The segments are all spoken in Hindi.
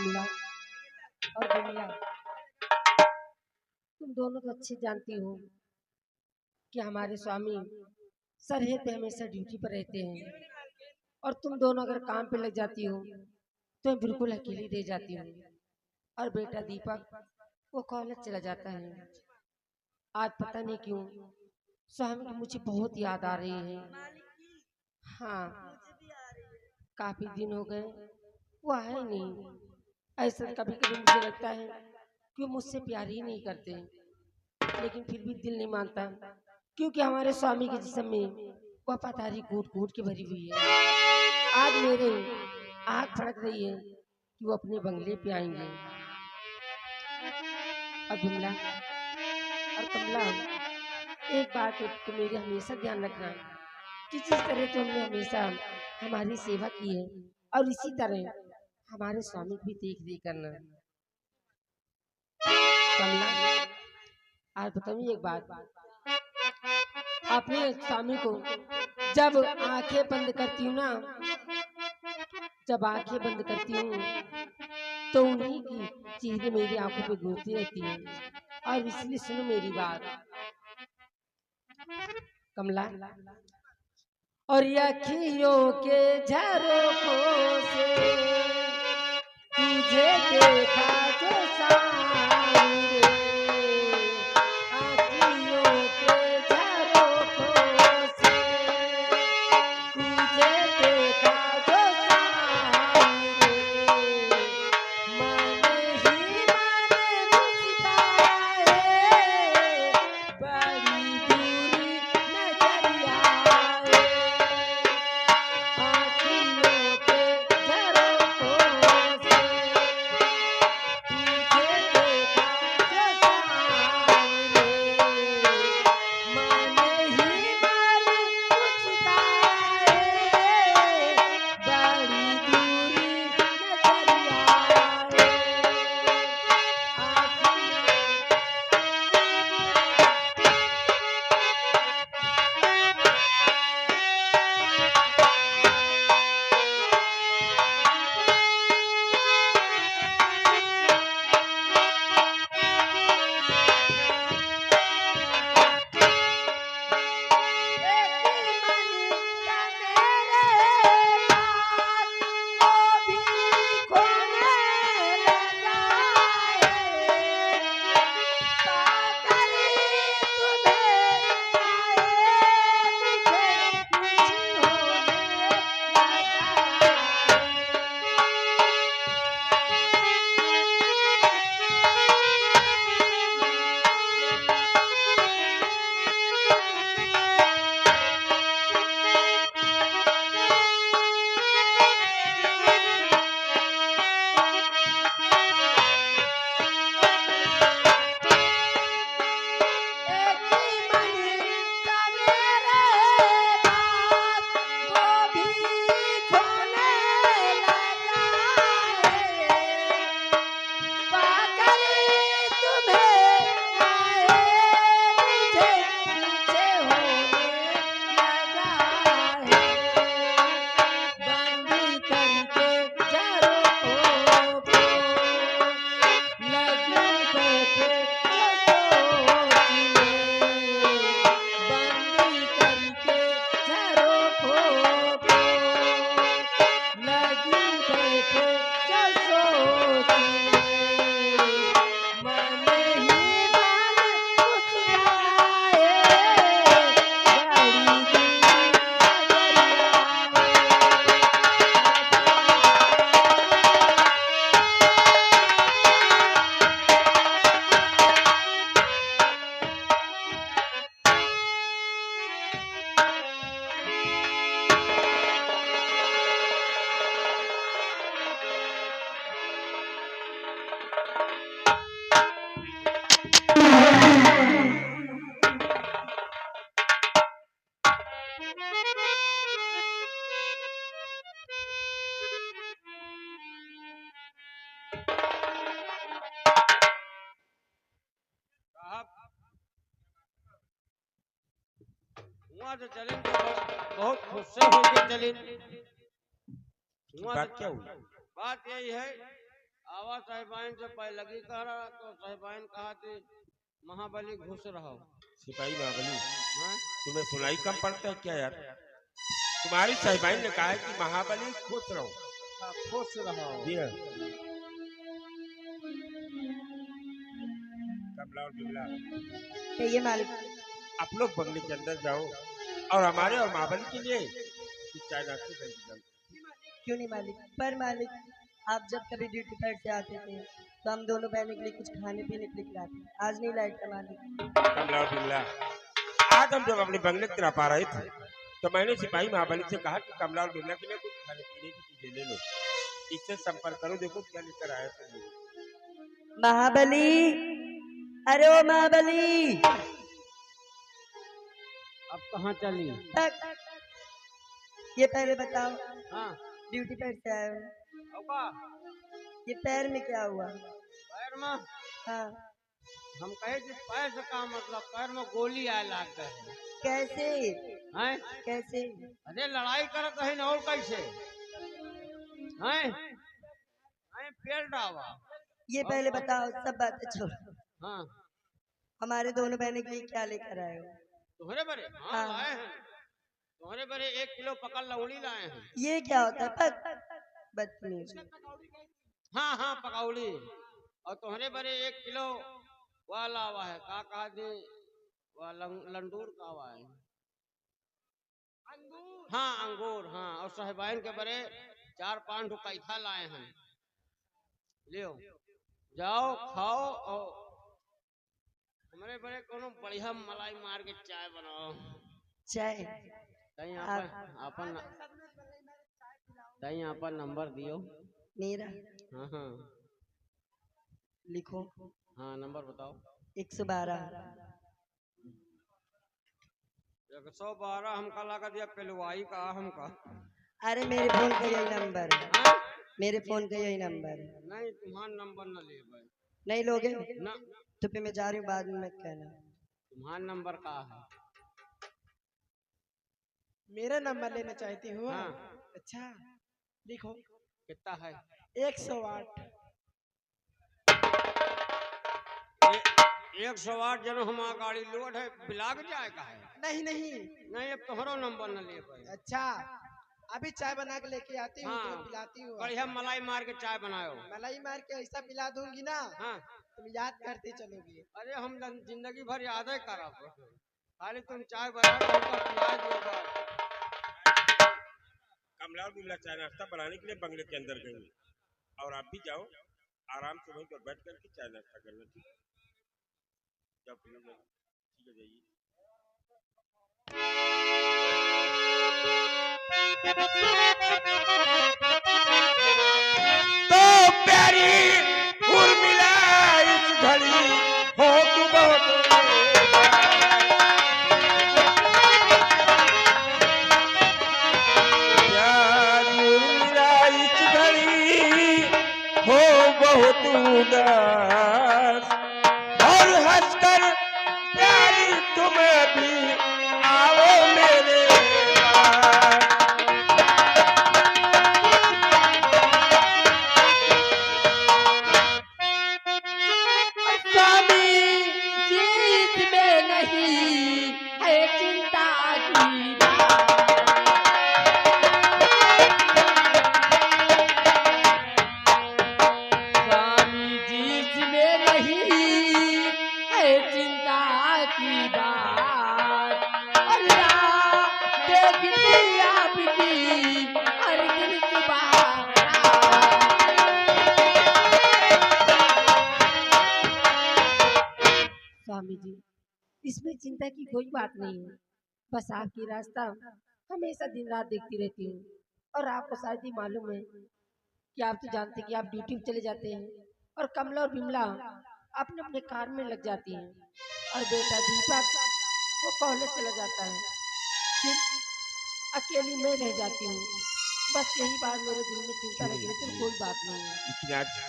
कमला और बिमला, तुम दोनों तो अच्छे जानती हो कि हमारे स्वामी सरहद पे हमेशा ड्यूटी पर रहते हैं और तुम दोनों अगर काम पे लग जाती हो तो मैं बिल्कुल अकेली रह जाती हूँ। और बेटा दीपक वो कॉलेज चला जाता है। आज पता नहीं क्यों स्वामी की मुझे बहुत याद आ रही है। हाँ, काफी दिन हो गए वो आए नहीं। ऐसा कभी कभी मुझे लगता है कि वो मुझसे प्यार ही नहीं करते, लेकिन फिर भी दिल नहीं मानता क्योंकि हमारे स्वामी के जिस्म में वफादारी कूट कूट के भरी हुई है। आज मेरे आँख फड़क रही है कि वो अपने बंगले पे आएंगे। और बिमला और कमला, एक बात तो मेरी हमेशा ध्यान रखना कि जिस तरह तुमने हमेशा हमारी सेवा की है और इसी तरह हमारे स्वामी की भी देख रेख करना। कमला, आज बताऊँ एक बात, अपने स्वामी को जब आंखें बंद करती हूँ ना, जब आंखें बंद करती हूँ तो उन्हीं की चीजें मेरी आंखों पे घूमती रहती है। और इसलिए सुनो मेरी बात कमला, और अखियों के झरोखों से तुझे देखा जो सामने, अखियों के झरोखों से तुझे देखा जो सामने, मन ही मन मुस्काए, बड़ी दूरी नजर आए, आँखियों के झरोखों से तुझे देखा जो सामने, मन ही मन मुस्काए, बड़ी दूरी नजर आए, वहाँ तो चलें तो बहुत खुश से होके चलें। बात क्या हुई? बात यही है, आवा साहिबाइन से पहले लगी कह रहा तो साहिबाइन कहा थी महाबली घुस रहो। सिपाही महाबली, हाँ? तुम्हें सुनाई कम पड़ता है क्या यार? तुम्हारी साहिबाइन ने कहा है कि महाबली खुश रहो। खुश रहो। जी हाँ। कमला और बिमला, ये मालिक। आप लोग बंगले के अंदर जाओ और हमारे और महाबली के लिए कुछ चाय नाश्ते कर दो। क्यों नहीं मालिक? पर मालिक, आप जब कभी ड्यूटी पर से आते थे तो हम दोनों बहनों के लिए कुछ खाने पीने के लिए लाते। आज नहीं लाए थे मालिक। कमला और बिमला, आज हम जब अपने बंगले की तरफ आ रहे थे तो मैंने सिपाही महाबली से कहा कि कमला और बिमला के लिए कुछ खाने पीने की चीजें ले लो। इससे संपर्क करो, देखो क्या लेकर आया तुम। महाबली, अरे ओ महाबली, अब कहाँ चली? ये पहले बताओ, हाँ ड्यूटी पर से आए हो, होगा ये पैर में क्या हुआ? पैर में हाँ, हम कहे कि पैर से का मतलब, पैर में गोली आए लाग गए कैसे? हैं? कैसे? अरे लड़ाई करत है न और कैसे हैं? हैं पेड़ डावा। ये पहले बताओ, सब बातें छोड़ो। हाँ हमारे दोनों बहनों के लिए क्या लेकर आए हो? तुम्हारे बड़े हाँ, हाँ। लाए हैं। तुम्हारे बड़े 1 किलो पकड़ लौड़ी लाए हैं। ये क्या होता है? बदतमीज। हाँ हाँ पकौड़ी। और तुम्हारे बड़े 1 किलो वह लावा है, का कहा दी वह लंडूर का हुआ है। हाँ अंगूर। हाँ और साहिबाइन के बड़े 4-5 कैथा लाए हैं। लियो जाओ खाओ और हमारे बड़े कोनो बढ़िया मलाई मार के चाय बनाओ। चाय? तई अपन नंबर दियो। मेरा? हाँ हाँ लिखो। हाँ नंबर बताओ। 112। 112 हमका लगा दिया पेलवाई का हमका। अरे मेरे फोन का यही नंबर है। हाँ? मेरे फोन का यही नंबर है। नहीं तुम्हारा नंबर न ले भाई। नहीं लोगे ना तो फिर मैं जा रही हूँ, बाद में मत कहना। तुम्हारा नंबर का है? मेरा नंबर लेना चाहती हो? हाँ। अच्छा लिखो। कितना है? 108। 108 जन हमारा गाड़ी लोड है, बिलाग जाएगा है। नहीं नहीं। नहीं अब तुम्हारा नंबर न ले भाई। अच्छा अभी चाय बना के लेके आती हूँ, हाँ। तुम्हें पिलाती हूँ। बढ़िया मलाई मार के चाय बनाओ। मलाई मार के ऐसा पिला दूंगी ना, हाँ तुम याद करती चलोगी। अरे हम जिंदगी भर याद है करब, खाली तुम चाय बना के हमको पिला दो बस। कमला और बिमला चाय नाश्ता बनाने के लिए बंगले के अंदर गई और आप भी जाओ, आराम से वहीं पर बैठ करके चाय नाश्ता करना। ठीक है जाओ, ठीक है जाइए। तो प्यारी उर्मिला इस घड़ी हो तू बहुत प्यारी उर्मिला इस घड़ी हो बहुत उदास और हंसकर प्यारी तुम्हें भी आओ मेरे पास। स्वामी जीत में नहीं है चिंता की स्वामी जीत में नहीं है चिंता की बात। और देखती आपकी हर दिन सुबह स्वामी जी, इसमें चिंता की कोई बात नहीं है। बस आपकी रास्ता हमेशा दिन रात देखती रहती हूँ। और आपको शायद ही मालूम है कि आप तो जानते हैं कि आप ड्यूटी पे चले जाते हैं और कमला और बिमला अपने अपने कार में लग जाती हैं और बेटा दीपक वो कॉलेज चला जाता है। सिर्फ अकेली मैं रह जाती हूँ। बस यही बात मेरे दिल में चिंता लगी रहती है, कोई बात नहीं है। लेकिन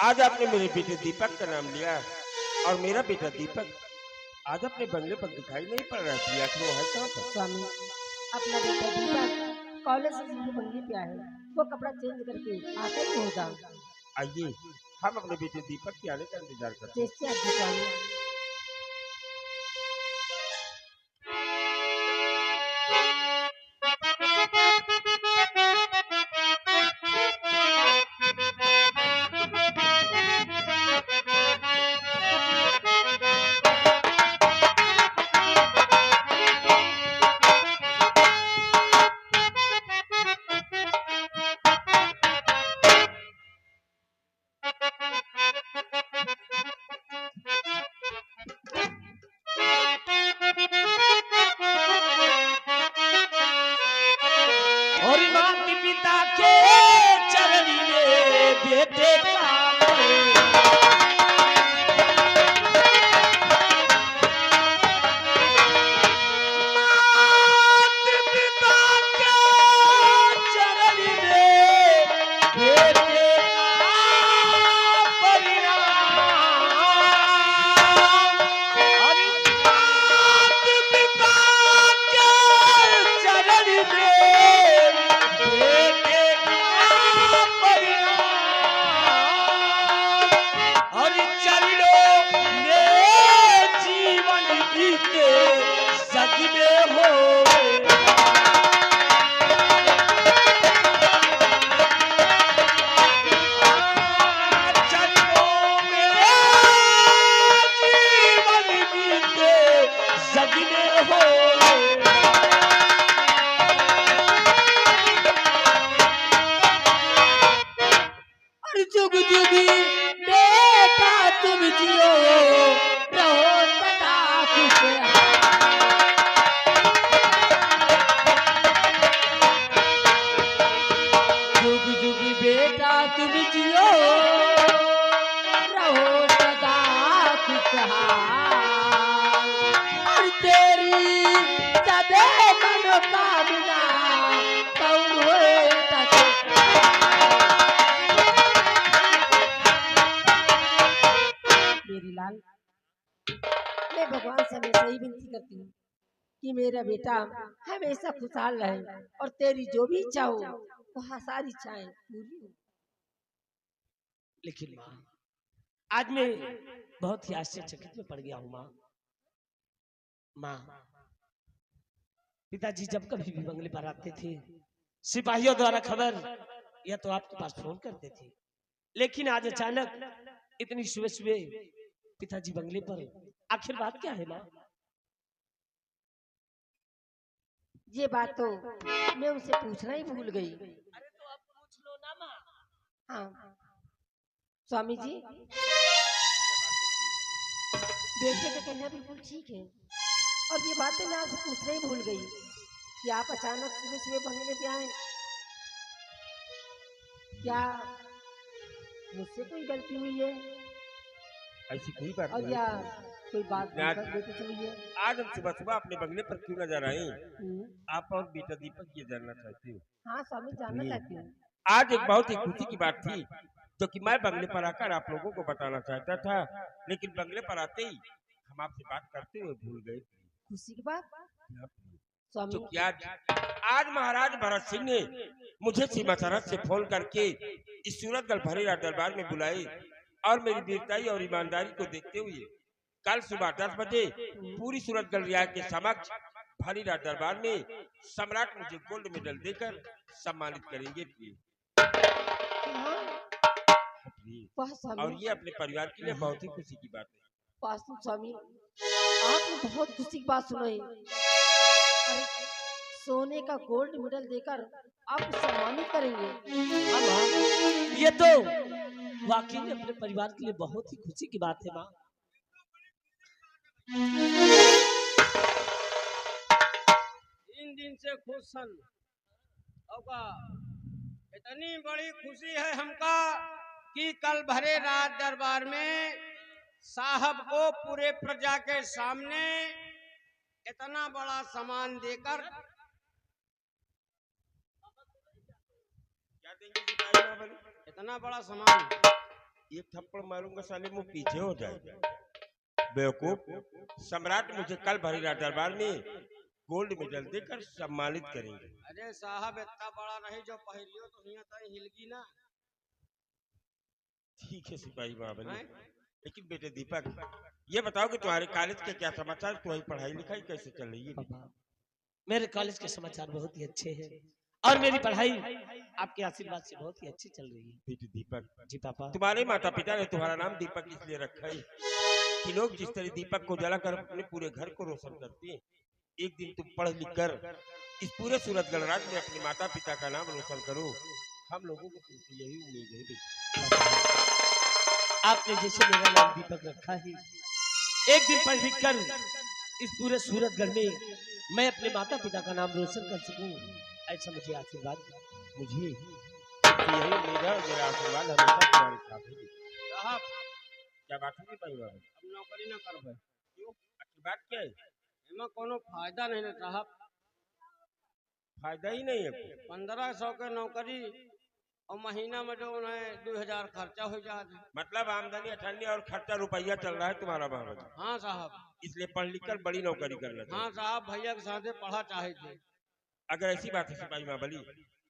आज आपने मेरे बेटे दीपक का नाम लिया और मेरा बेटा दीपक आज अपने बंगले पर दिखाई नहीं पड़ रहा है। आखिर वो है कहाँ पर? स्वामी, अपना बेटा दीपक कॉलेज से बंगले पे आया है, वो कपड़ा चेंज करके आता ही होगा। आइए हम अपने बेटे दीपक के आने का इंतजार करते हैं। जैसे आज्ञा स्वामी। और माता पिता के चरण में बेटे का माता पिता के चरण में बेटे का परिणाम। अरे माता पिता के चरण में बेटे का परिणाम। और चरणों में जीवन बीते सजने हो चरणों में जीवन बीते सजने हो। और जुग जुगी बेटा तुम जियो रहो सदा खुशहाल। जुग जुगी बेटा तुम जियो रहो सदा खुशहाल। और तेरी सदै मनोकामना कौन होए तक मेरी लाल, मैं भगवान से हमेशा ही विनती करती हूँ कि मेरा बेटा हमेशा खुशहाल रहे और तेरी जो भी इच्छा हो वह सारी इच्छाएं पूरी हो। लेकिन माँ, आज मैं बहुत ही आश्चर्यचकित में पड़ गया हूँ माँ। माँ, पिताजी जब कभी भी बंगले पर आते थे, सिपाहियों द्वारा खबर या तो आपके पास फोन करते थे, लेकिन आज अचानक इतनी सुबह सुबह पिताजी बंगले पर, आखिर बात क्या है माँ? ये बात तो मैं उनसे पूछना ही भूल गई। अरे तो अब पूछ लो ना माँ। हाँ स्वामी जी, बेटे का कहना बिल्कुल ठीक है और ये बातें मैं आपसे पूछना ही भूल गई कि आप अचानक सुबह सुबह बंगले पे आए। क्या मुझसे कोई गलती हुई है ऐसी कोई बात और नहीं या है। कोई बात आज बेटे से हुई है? आज हम सुबह सुबह अपने बंगले पर क्यों नजर आए? हम्म, आप और बेटा दीपक ये जानना चाहते हो? हाँ स्वामी, जानना चाहती हूँ। आज एक बहुत ही खुशी की बात थी जो कि मैं बंगले पर आकर आप लोगों को बताना चाहता था, लेकिन बंगले पर आते ही हम आपसे बात करते हुए भूल गए। खुशी की बात जो स्वामी। कि आज महाराज भरत सिंह ने मुझे सीमा सरहद से फोन करके इस सूरतगढ़ भरेरा दरबार में बुलाए और मेरी वीरताई और ईमानदारी को देखते हुए कल सुबह 10 बजे पूरी सूरतगढ़ रियासत के समक्ष भरेरा दरबार में सम्राट मुझे गोल्ड मेडल देकर सम्मानित करेंगे। वाह स्वामी, और ये अपने परिवार के लिए बहुत ही खुशी की बात है। वास्तु स्वामी, आपने बहुत खुशी की बात सुनाई। अरे, सोने का गोल्ड मेडल देकर आप सम्मानित करेंगे? हाँ माँ, ये तो वाकई में अपने परिवार के लिए बहुत ही खुशी की बात है माँ। तीन दिन से खुश सन होगा। इतनी बड़ी खुशी है हमका कि कल भरे रात दरबार में साहब को पूरे प्रजा के सामने इतना बड़ा सम्मान देकर क्या देंगे सिपाही महाबली? इतना बड़ा सम्मान। एक थप्पड़ मारूंगा साले मुंह पीछे हो जाएगा। बेवकूफ, सम्राट मुझे कल भरेरा दरबार में गोल्ड मेडल देकर सम्मानित करेंगे। अरे साहब इतना बड़ा नहीं जो पहलियो तो हिलगी ना। ठीक है सिपाही महाबली। हैं? लेकिन बेटे दीपक, ये बताओ कि तुम्हारे कॉलेज के क्या समाचार, तुम्हारी पढ़ाई लिखाई कैसे चल रही है? पापा, मेरे कॉलेज के समाचार बहुत ही अच्छे हैं और मेरी पढ़ाई आपके आशीर्वाद से बहुत ही अच्छी चल रही है। बेटे दीपक, जी पापा। तुम्हारे माता पिता ने तुम्हारा नाम दीपक इसलिए रखा है कि लोग जिस तरह दीपक को जलाकर अपने पूरे घर को रोशन करते हैं, एक दिन तुम पढ़ लिख कर इस पूरे सूरतगढ़ राज्य में अपने माता पिता का नाम रोशन करो। हम लोगों को तुमसे यही उम्मीद है बेटे। आपने जैसे मेरा नाम दीपक रखा है, एक दिन पढ़ लिख कर इस पूरे सूरतगढ़ में मैं अपने माता पिता का नाम रोशन कर सकूं, ऐसा मुझे आशीर्वाद दीजिए। मुझे यही उम्मीद है और मेरा आशीर्वाद हमेशा तुम्हारे साथ है। साहब क्या बात है भाई बाबू? अब नौकरी न कर भाई, क्यों? आखिर बात क्या है? इनमें कोनो फायदा नहीं ना साहब। फायदा ही नहीं है कोई। 1500 के नौकरी और महीना में जो उन्हें 2000 खर्चा हो जाता है। मतलब आमदनी 98 और खर्चा रुपया चल रहा है तुम्हारा महाराज। हाँ साहब। इसलिए पढ़ लिख कर बड़ी नौकरी करना चाहिए। हाँ साहब, भैया के साथ पढ़ा चाहे थे। अगर ऐसी बात है सिपाही महाबली,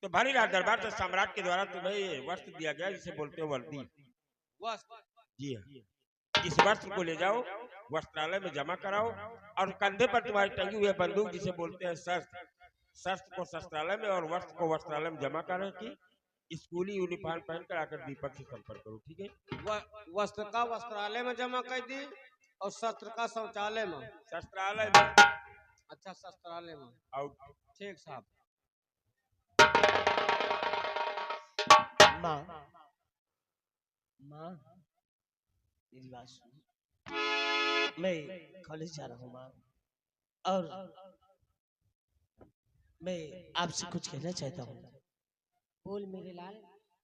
तो भारी राज दरबार से सम्राट के द्वारा तुम्हें ये वस्त्र दिया गया जिसे बोलते हो वर्दी। वस्त्र? जी हाँ, इस वस्त्र को ले जाओ, वस्त्रालय में जमा कराओ और कंधे पर तुम्हारी टंगी हुई बंदूक जिसे बोलते हैं शस्त्र, शस्त्र को शस्त्रालय में और वस्त्र को वस्त्रालय में जमा कर रखी स्कूली यूनिफॉर्म पहनकर आकर दीपक से संपर्क करो। ठीक है? वस्त्र का वस्त्रालय में जमा कर दी और शस्त्र का शौचालय में। शस्त्रालय में। अच्छा, शस्त्रालय में। और ठीक साहब। माँ, माँ मेरी बात सुन, मैं कॉलेज जा रहा हूँ माँ, और मैं आपसे कुछ कहना चाहता हूँ। बोल मेरे लाल,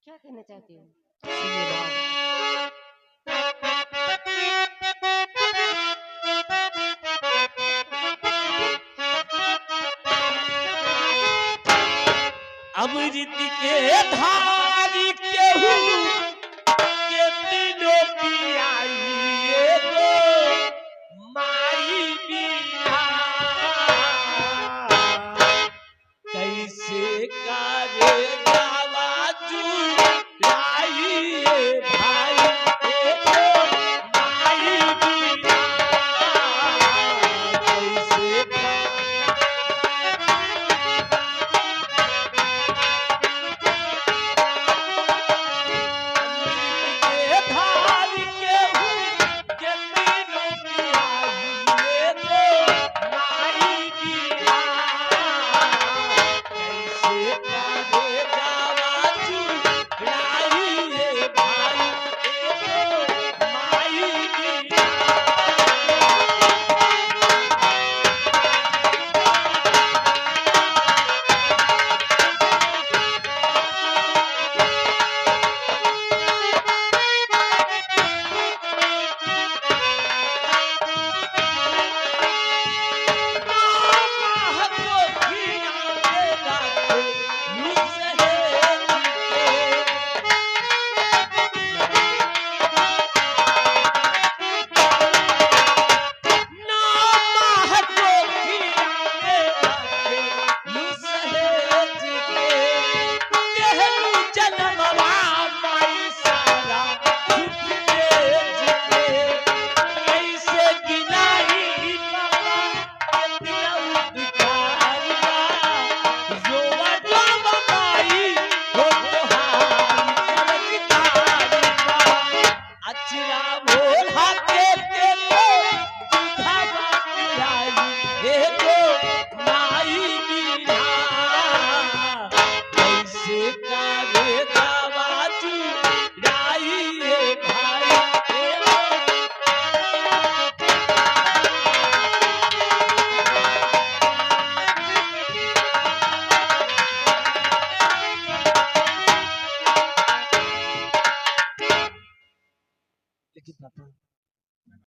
क्या कहना चाहते हो? सुनिए माँ, अमृत के धारी केहू के तीनों पी